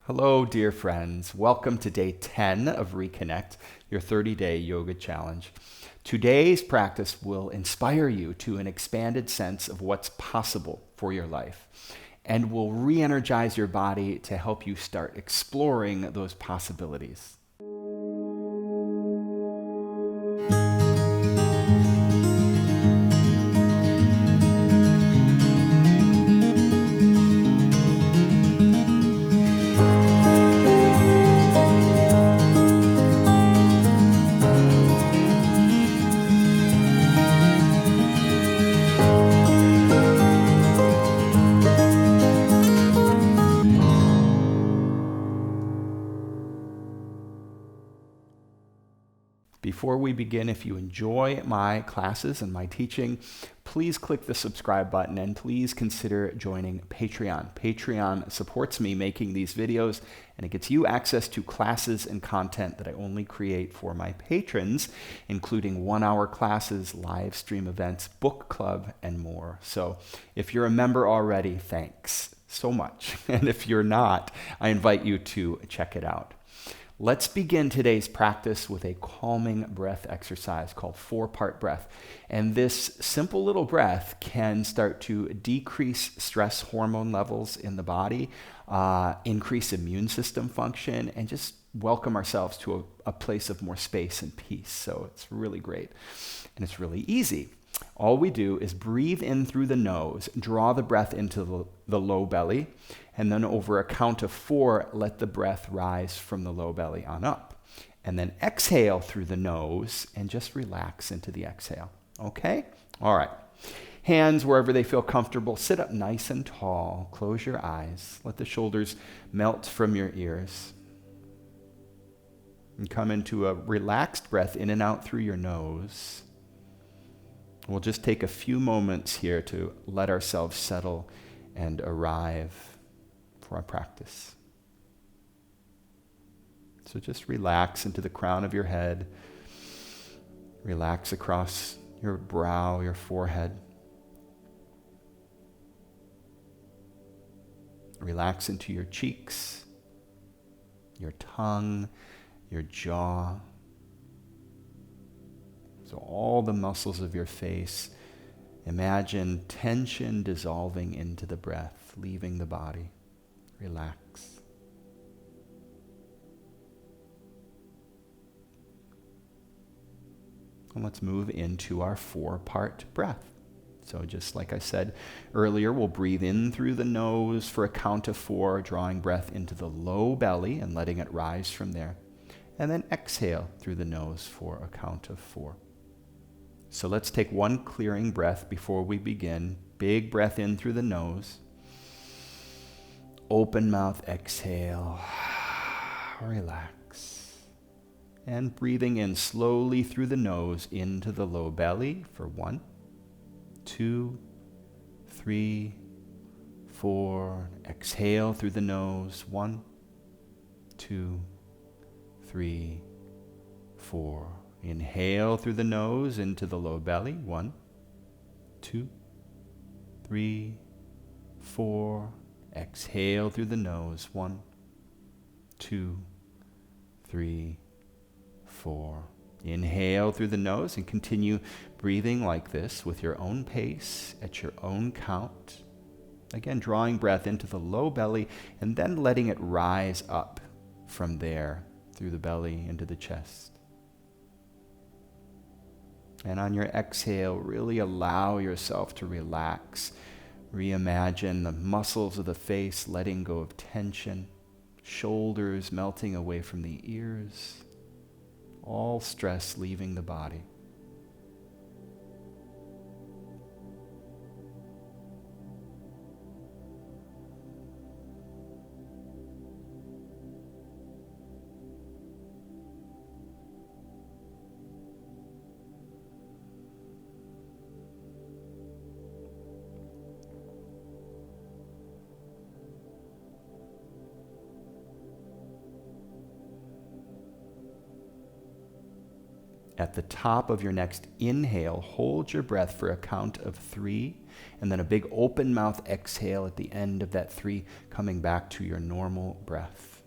Hello, dear friends. Welcome to day 10 of Reconnect, your 30-day yoga challenge. Today's practice will inspire you to an expanded sense of what's possible for your life and will re-energize your body to help you start exploring those possibilities. Before we begin, if you enjoy my classes and my teaching, please click the subscribe button and please consider joining Patreon. Patreon supports me making these videos and it gets you access to classes and content that I only create for my patrons, including 1-hour classes, live stream events, book club, and more. So if you're a member already, thanks so much. And if you're not, I invite you to check it out. Let's begin today's practice with a calming breath exercise called 4-part breath. And this simple little breath can start to decrease stress hormone levels in the body, increase immune system function, and just welcome ourselves to a place of more space and peace. So it's really great. And it's really easy. All we do is breathe in through the nose, draw the breath into the low belly, and then over a count of 4, let the breath rise from the low belly on up. And then exhale through the nose and just relax into the exhale. Okay? All right. Hands wherever they feel comfortable. Sit up nice and tall. Close your eyes. Let the shoulders melt from your ears. And come into a relaxed breath in and out through your nose. We'll just take a few moments here to let ourselves settle and arrive for our practice. So just relax into the crown of your head. Relax across your brow, your forehead. Relax into your cheeks, your tongue, your jaw. So all the muscles of your face, imagine tension dissolving into the breath, leaving the body. Relax. And let's move into our 4-part breath. So just like I said earlier, we'll breathe in through the nose for a count of 4, drawing breath into the low belly and letting it rise from there. And then exhale through the nose for a count of 4. So let's take one clearing breath before we begin. Big breath in through the nose. Open mouth, exhale. Relax. And breathing in slowly through the nose into the low belly for 1, 2, 3, 4. Exhale through the nose. 1, 2, 3, 4. Inhale through the nose into the low belly. 1, 2, 3, 4. Exhale through the nose. 1, 2, 3, 4. Inhale through the nose and continue breathing like this with your own pace at your own count. Again, drawing breath into the low belly and then letting it rise up from there through the belly into the chest. And on your exhale, really allow yourself to relax. Reimagine the muscles of the face letting go of tension, shoulders melting away from the ears, all stress leaving the body. At the top of your next inhale, hold your breath for a count of 3, and then a big open mouth exhale at the end of that 3, coming back to your normal breath.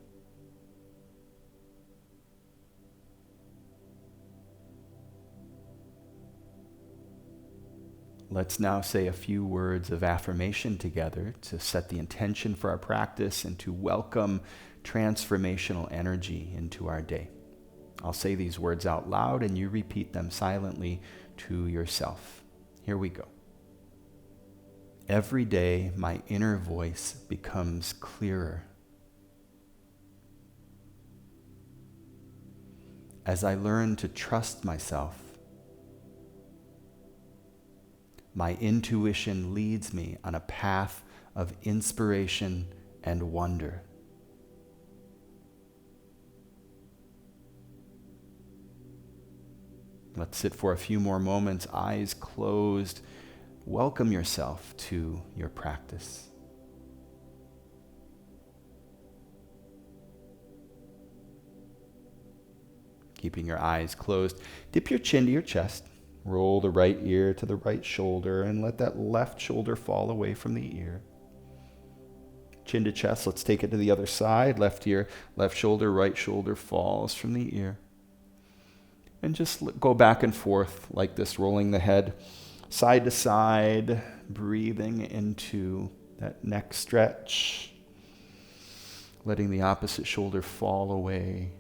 Let's now say a few words of affirmation together to set the intention for our practice and to welcome transformational energy into our day. I'll say these words out loud and you repeat them silently to yourself. Here we go. Every day, my inner voice becomes clearer. As I learn to trust myself, my intuition leads me on a path of inspiration and wonder. Let's sit for a few more moments, eyes closed. Welcome yourself to your practice. Keeping your eyes closed, dip your chin to your chest. Roll the right ear to the right shoulder and let that left shoulder fall away from the ear. Chin to chest, let's take it to the other side. Left ear, left shoulder, right shoulder falls from the ear. And just go back and forth like this, rolling the head side to side, breathing into that neck stretch, letting the opposite shoulder fall away.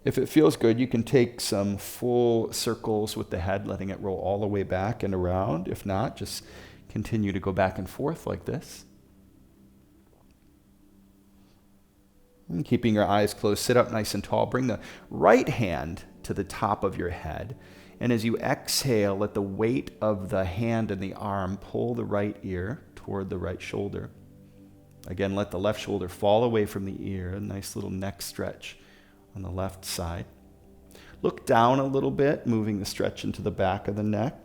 If it feels good, you can take some full circles with the head, letting it roll all the way back and around. If not, just continue to go back and forth like this. And keeping your eyes closed, sit up nice and tall. Bring the right hand to the top of your head. And as you exhale, let the weight of the hand and the arm pull the right ear toward the right shoulder. Again, let the left shoulder fall away from the ear. A nice little neck stretch on the left side. Look down a little bit, moving the stretch into the back of the neck.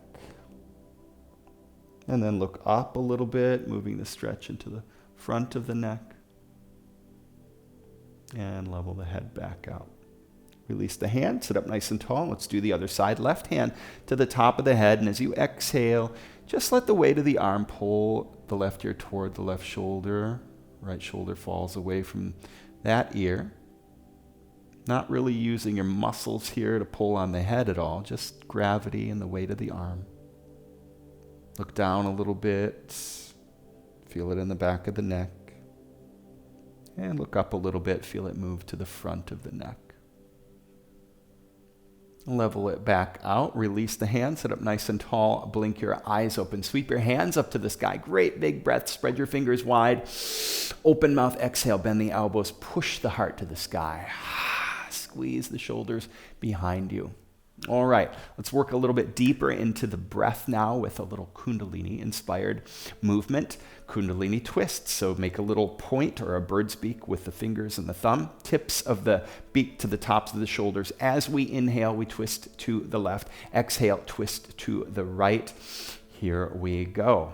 And then look up a little bit, moving the stretch into the front of the neck. And level the head back out. Release the hand, sit up nice and tall. Let's do the other side. Left hand to the top of the head. And as you exhale, just let the weight of the arm pull the left ear toward the left shoulder. Right shoulder falls away from that ear. Not really using your muscles here to pull on the head at all. Just gravity and the weight of the arm. Look down a little bit. Feel it in the back of the neck. And look up a little bit. Feel it move to the front of the neck. Level it back out. Release the hand. Sit up nice and tall. Blink your eyes open. Sweep your hands up to the sky. Great big breath. Spread your fingers wide. Open mouth. Exhale. Bend the elbows. Push the heart to the sky. Squeeze the shoulders behind you. All right, let's work a little bit deeper into the breath now with a little Kundalini inspired movement. Kundalini twist. So make a little point or a bird's beak with the fingers and the thumb. Tips of the beak to the tops of the shoulders. As we inhale, we twist to the left. Exhale, twist to the right. Here we go.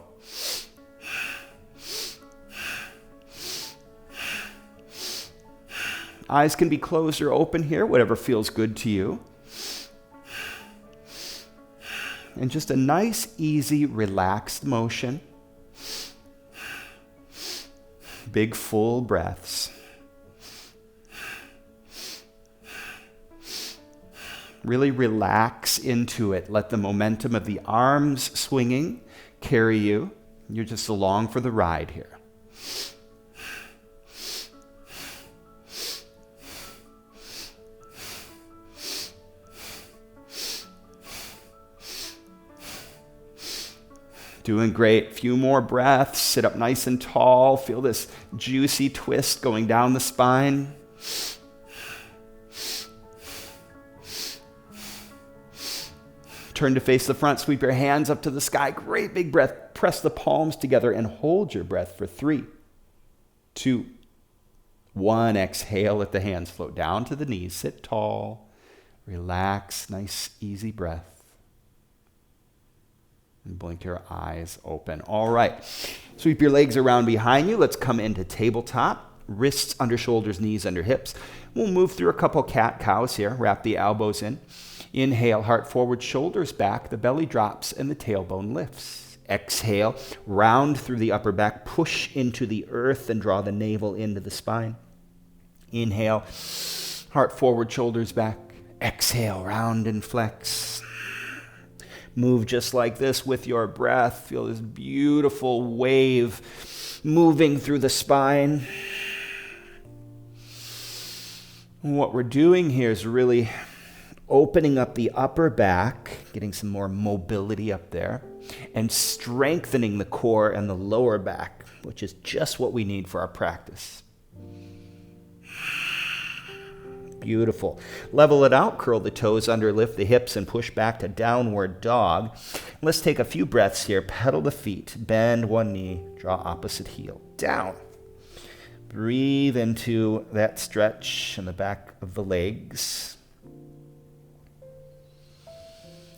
Eyes can be closed or open here, whatever feels good to you. And just a nice, easy, relaxed motion. Big, full breaths. Really relax into it. Let the momentum of the arms swinging carry you. You're just along for the ride here. Doing great. Few more breaths. Sit up nice and tall. Feel this juicy twist going down the spine. Turn to face the front. Sweep your hands up to the sky. Great big breath. Press the palms together and hold your breath for 3, 2, 1. Exhale. Let the hands float down to the knees. Sit tall. Relax. Nice, easy breath. And blink your eyes open. All right. Sweep your legs around behind you. Let's come into tabletop. Wrists under shoulders, knees under hips. We'll move through a couple cat-cows here. Wrap the elbows in. Inhale, heart forward, shoulders back. The belly drops and the tailbone lifts. Exhale, round through the upper back. Push into the earth and draw the navel into the spine. Inhale, heart forward, shoulders back. Exhale, round and flex. Move just like this with your breath. Feel this beautiful wave moving through the spine. And what we're doing here is really opening up the upper back, getting some more mobility up there, and strengthening the core and the lower back, which is just what we need for our practice. Beautiful. Level it out, curl the toes under, lift the hips, and push back to downward dog. Let's take a few breaths here. Pedal the feet, bend one knee, draw opposite heel, down. Breathe into that stretch in the back of the legs.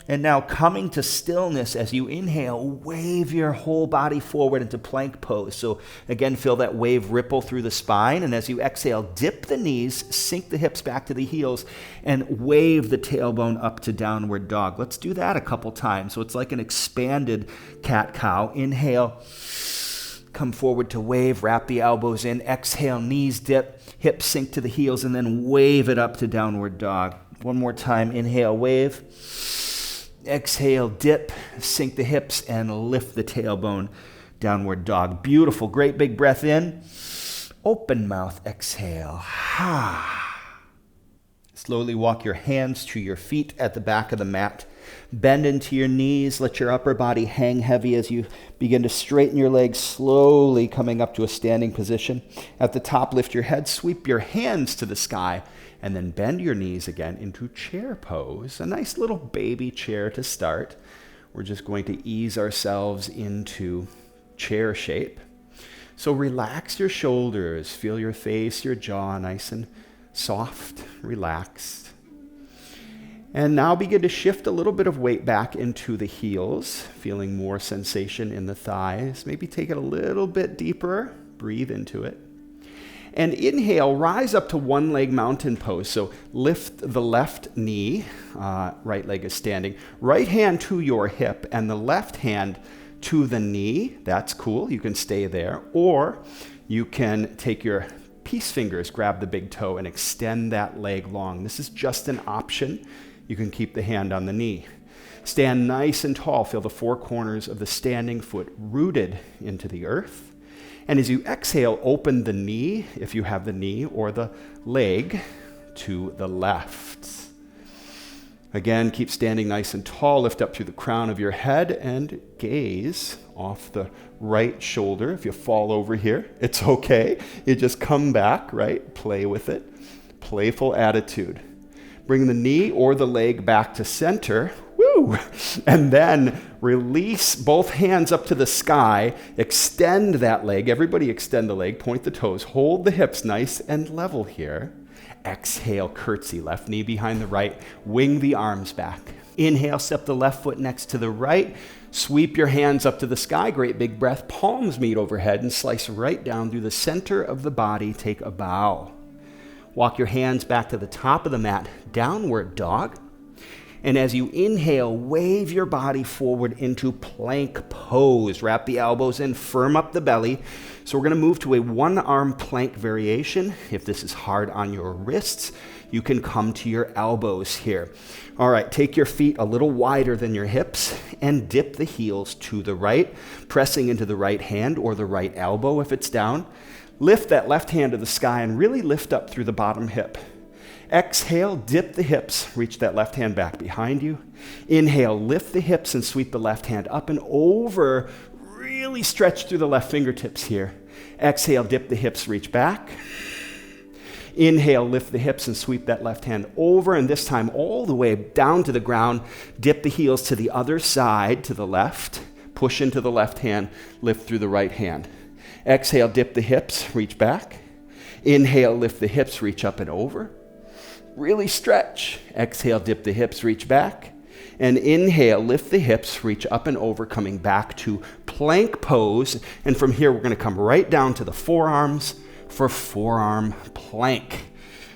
And now coming to stillness as you inhale, wave your whole body forward into plank pose. So again, feel that wave ripple through the spine. And as you exhale, dip the knees, sink the hips back to the heels, and wave the tailbone up to downward dog. Let's do that a couple times. So it's like an expanded cat-cow. Inhale, come forward to wave, wrap the elbows in. Exhale, knees dip, hips sink to the heels, and then wave it up to downward dog. One more time, inhale, wave. Exhale, dip, sink the hips, and lift the tailbone, downward dog. Beautiful. Great big breath in. Open mouth, exhale. Slowly walk your hands to your feet at the back of the mat. Bend into your knees. Let your upper body hang heavy as you begin to straighten your legs, slowly coming up to a standing position. At the top, lift your head, sweep your hands to the sky, and then bend your knees again into chair pose. A nice little baby chair to start. We're just going to ease ourselves into chair shape. So relax your shoulders. Feel your face, your jaw nice and soft, relaxed. And now begin to shift a little bit of weight back into the heels, feeling more sensation in the thighs. Maybe take it a little bit deeper. Breathe into it. And inhale, rise up to one leg mountain pose. So lift the left knee, right leg is standing. Right hand to your hip and the left hand to the knee. That's cool, you can stay there. Or you can take your peace fingers, grab the big toe and extend that leg long. This is just an option. You can keep the hand on the knee. Stand nice and tall. Feel the four corners of the standing foot rooted into the earth. And as you exhale, open the knee, if you have the knee, or the leg to the left. Again, keep standing nice and tall. Lift up through the crown of your head and gaze off the right shoulder. If you fall over here, it's okay. You just come back, right? Play with it. Playful attitude. Bring the knee or the leg back to center. Woo! And then release both hands up to the sky. Extend that leg. Everybody extend the leg. Point the toes. Hold the hips nice and level here. Exhale, curtsy. Left knee behind the right. Wing the arms back. Inhale, step the left foot next to the right. Sweep your hands up to the sky. Great big breath. Palms meet overhead and slice right down through the center of the body. Take a bow. Walk your hands back to the top of the mat. Downward dog. And as you inhale, wave your body forward into plank pose. Wrap the elbows in, firm up the belly. So we're going to move to a one-arm plank variation. If this is hard on your wrists, you can come to your elbows here. All right, take your feet a little wider than your hips and dip the heels to the right, pressing into the right hand or the right elbow if it's down. Lift that left hand to the sky and really lift up through the bottom hip. Exhale, dip the hips, reach that left hand back behind you. Inhale, lift the hips and sweep the left hand up and over. Really stretch through the left fingertips here. Exhale, dip the hips, reach back. Inhale, lift the hips and sweep that left hand over, and this time all the way down to the ground. Dip the heels to the other side, to the left. Push into the left hand, lift through the right hand. Exhale, dip the hips, reach back. Inhale, lift the hips, reach up and over. Really stretch. Exhale, dip the hips, reach back. And inhale, lift the hips, reach up and over, coming back to plank pose. And from here, we're going to come right down to the forearms for forearm plank.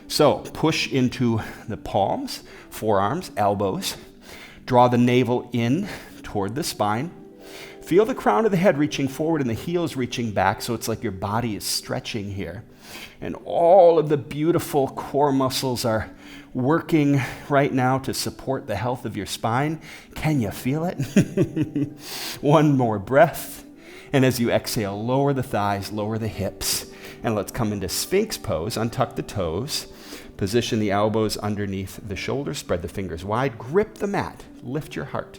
So push into the palms, forearms, elbows. Draw the navel in toward the spine. Feel the crown of the head reaching forward and the heels reaching back, so it's like your body is stretching here. And all of the beautiful core muscles are working right now to support the health of your spine. Can you feel it? One more breath. And as you exhale, lower the thighs, lower the hips. And let's come into Sphinx pose. Untuck the toes. Position the elbows underneath the shoulders. Spread the fingers wide. Grip the mat. Lift your heart.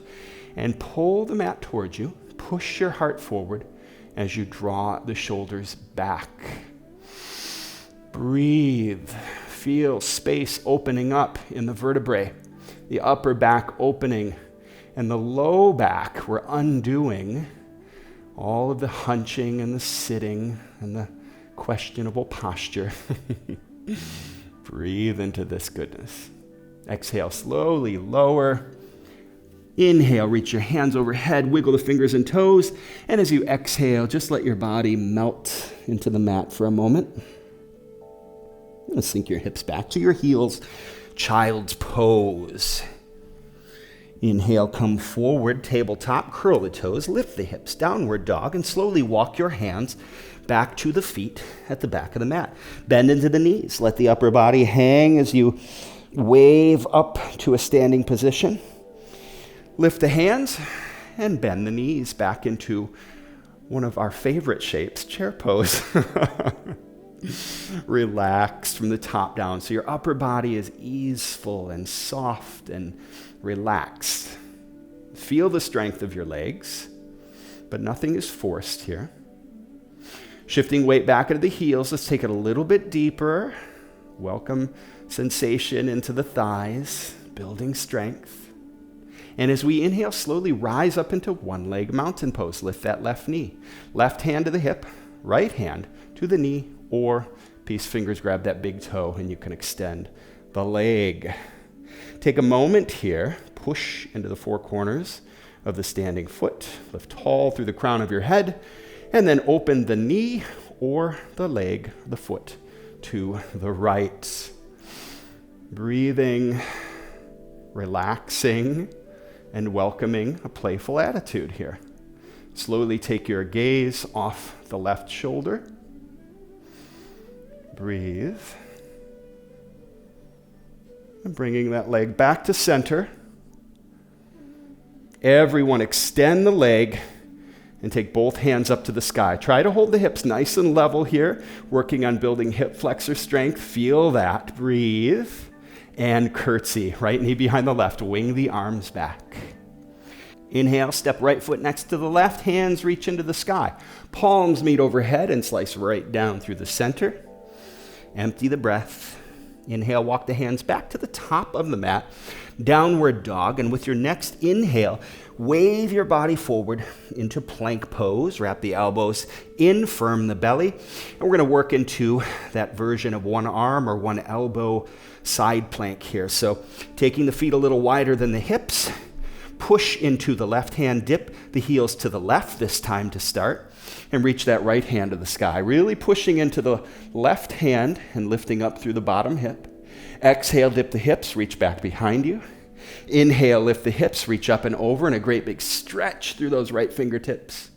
And pull the mat towards you. Push your heart forward as you draw the shoulders back. Breathe. Feel space opening up in the vertebrae, the upper back opening, and the low back. We're undoing all of the hunching and the sitting and the questionable posture. Breathe into this goodness. Exhale, slowly lower. Inhale, reach your hands overhead, wiggle the fingers and toes, and as you exhale, just let your body melt into the mat for a moment. Sink your hips back to your heels. Child's pose. Inhale, come forward, tabletop, curl the toes, lift the hips, downward dog, and slowly walk your hands back to the feet at the back of the mat. Bend into the knees. Let the upper body hang as you wave up to a standing position. Lift the hands and bend the knees back into one of our favorite shapes, chair pose. Relax from the top down so your upper body is easeful and soft and relaxed. Feel the strength of your legs, but nothing is forced here. Shifting weight back into the heels, let's take it a little bit deeper. Welcome sensation into the thighs, building strength. And as we inhale, slowly rise up into one leg mountain pose. Lift that left knee. Left hand to the hip, right hand to the knee, or peace fingers grab that big toe and you can extend the leg. Take a moment here, push into the four corners of the standing foot, lift tall through the crown of your head, and then open the knee or the leg, the foot, to the right. Breathing, relaxing, and welcoming a playful attitude here. Slowly take your gaze off the left shoulder. Breathe. And bringing that leg back to center. Everyone extend the leg and take both hands up to the sky. Try to hold the hips nice and level here, working on building hip flexor strength. Feel that. Breathe. And curtsy. Right knee behind the left. Wing the arms back. Inhale, step right foot next to the left. Hands reach into the sky. Palms meet overhead and slice right down through the center. Empty the breath. Inhale, walk the hands back to the top of the mat. Downward dog. And with your next inhale, wave your body forward into plank pose. Wrap the elbows in, firm the belly. And we're going to work into that version of one arm or one elbow side plank here. So taking the feet a little wider than the hips. Push into the left hand, dip the heels to the left this time to start, and reach that right hand to the sky. Really pushing into the left hand and lifting up through the bottom hip. Exhale, dip the hips, reach back behind you. Inhale, lift the hips, reach up and over, and a great big stretch through those right fingertips.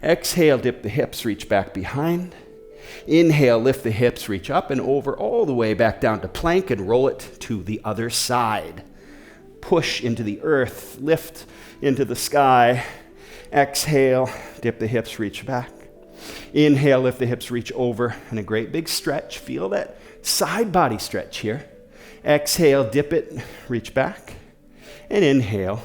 Exhale, dip the hips, reach back behind. Inhale, lift the hips, reach up and over, all the way back down to plank, and roll it to the other side. Push into the earth, lift into the sky. Exhale, dip the hips, reach back. Inhale, lift the hips, reach over, and a great big stretch. Feel that side body stretch here. Exhale, dip it, reach back. And inhale,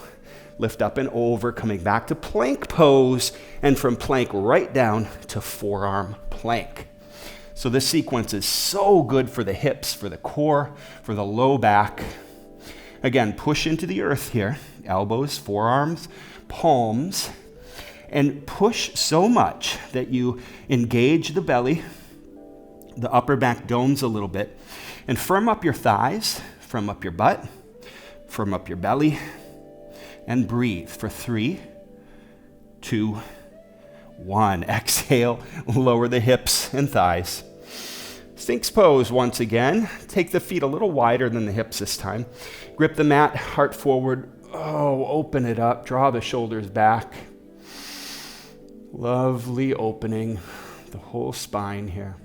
lift up and over, coming back to plank pose, and from plank right down to forearm plank. So this sequence is so good for the hips, for the core, for the low back. Again, push into the earth here, elbows, forearms, palms, and push so much that you engage the belly, the upper back domes a little bit, and firm up your thighs, firm up your butt, firm up your belly, and breathe for 3, 2, 1. Exhale, lower the hips and thighs. Sphinx pose once again. Take the feet a little wider than the hips this time. Grip the mat, heart forward. Oh, open it up. Draw the shoulders back. Lovely opening the whole spine here.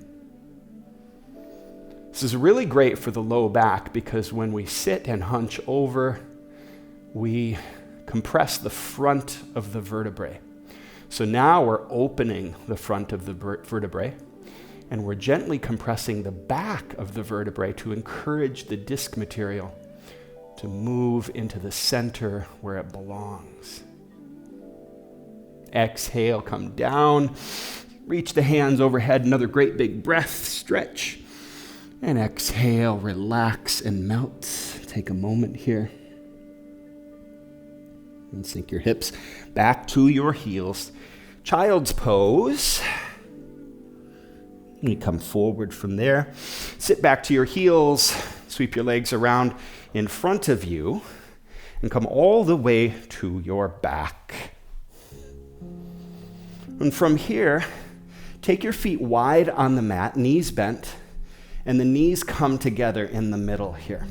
This is really great for the low back because when we sit and hunch over, we compress the front of the vertebrae. So now we're opening the front of the vertebrae, and we're gently compressing the back of the vertebrae to encourage the disc material to move into the center where it belongs. Exhale, come down, reach the hands overhead, another great big breath, stretch, and exhale, relax and melt. Take a moment here. And sink your hips back to your heels. Child's pose. You come forward from there. Sit back to your heels. Sweep your legs around in front of you and come all the way to your back. And from here, take your feet wide on the mat, knees bent, and the knees come together in the middle here.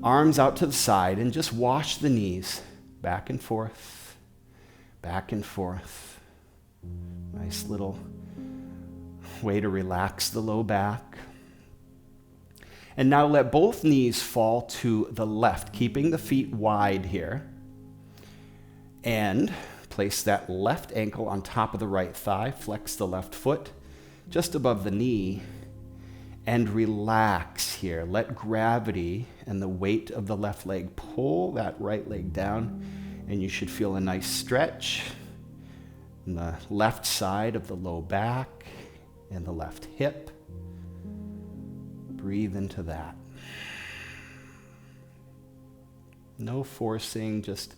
Arms out to the side, and just wash the knees back and forth, back and forth. Nice little way to relax the low back. And now let both knees fall to the left, keeping the feet wide here. And place that left ankle on top of the right thigh, flex the left foot just above the knee, and relax here. Let gravity and the weight of the left leg pull that right leg down, and you should feel a nice stretch in the left side of the low back and the left hip. Breathe into that. No forcing, just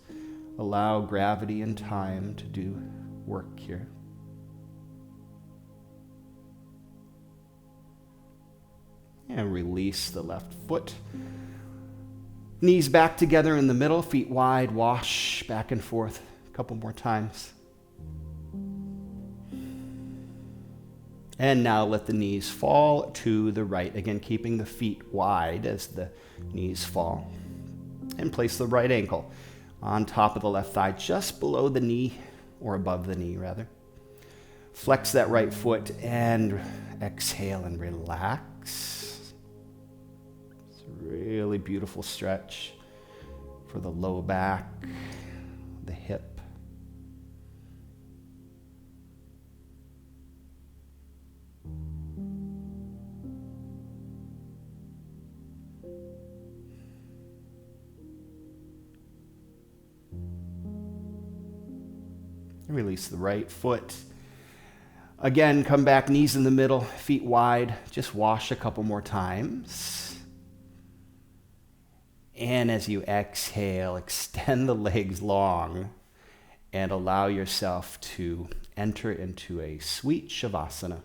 allow gravity and time to do work here. And release the left foot. Knees back together in the middle, feet wide, wash back and forth a couple more times. And now let the knees fall to the right, again keeping the feet wide as the knees fall. And place the right ankle on top of the left thigh, just below the knee, or above the knee rather. Flex that right foot and exhale and relax. It's a really beautiful stretch for the low back, the hip. Release the right foot. Again, come back, knees in the middle, feet wide. Just wash a couple more times. And as you exhale, extend the legs long and allow yourself to enter into a sweet Savasana.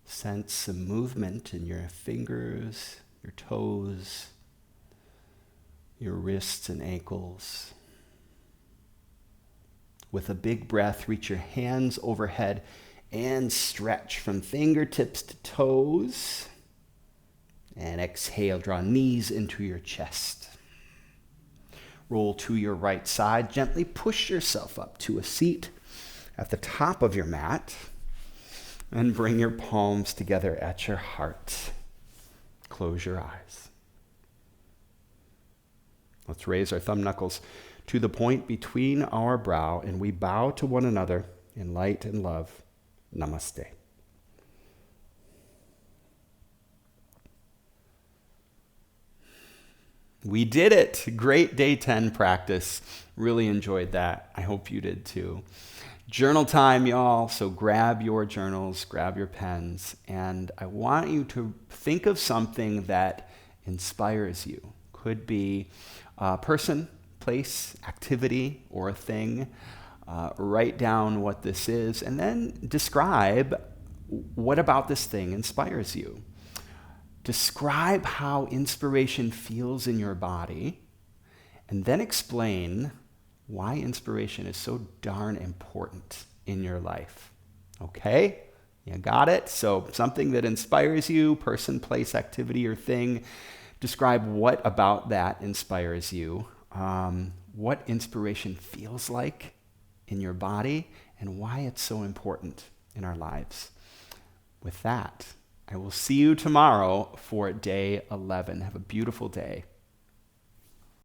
Sense some movement in your fingers, your toes, your wrists and ankles. With a big breath, reach your hands overhead and stretch from fingertips to toes. And exhale, draw knees into your chest. Roll to your right side. Gently push yourself up to a seat at the top of your mat. And bring your palms together at your heart. Close your eyes. Let's raise our thumb knuckles to the point between our brow, and we bow to one another in light and love. Namaste. We did it. Great day 10 practice. Really enjoyed that. I hope you did too. Journal time, y'all. So grab your journals, grab your pens, and I want you to think of something that inspires you. Could be a person, place, activity, or a thing. Write down what this is, and then describe what about this thing inspires you. Describe how inspiration feels in your body, and then explain why inspiration is so darn important in your life. Okay? You got it? So something that inspires you, person, place, activity, or thing. Describe what about that inspires you, what inspiration feels like in your body, and why it's so important in our lives. With that, I will see you tomorrow for day 11. Have a beautiful day.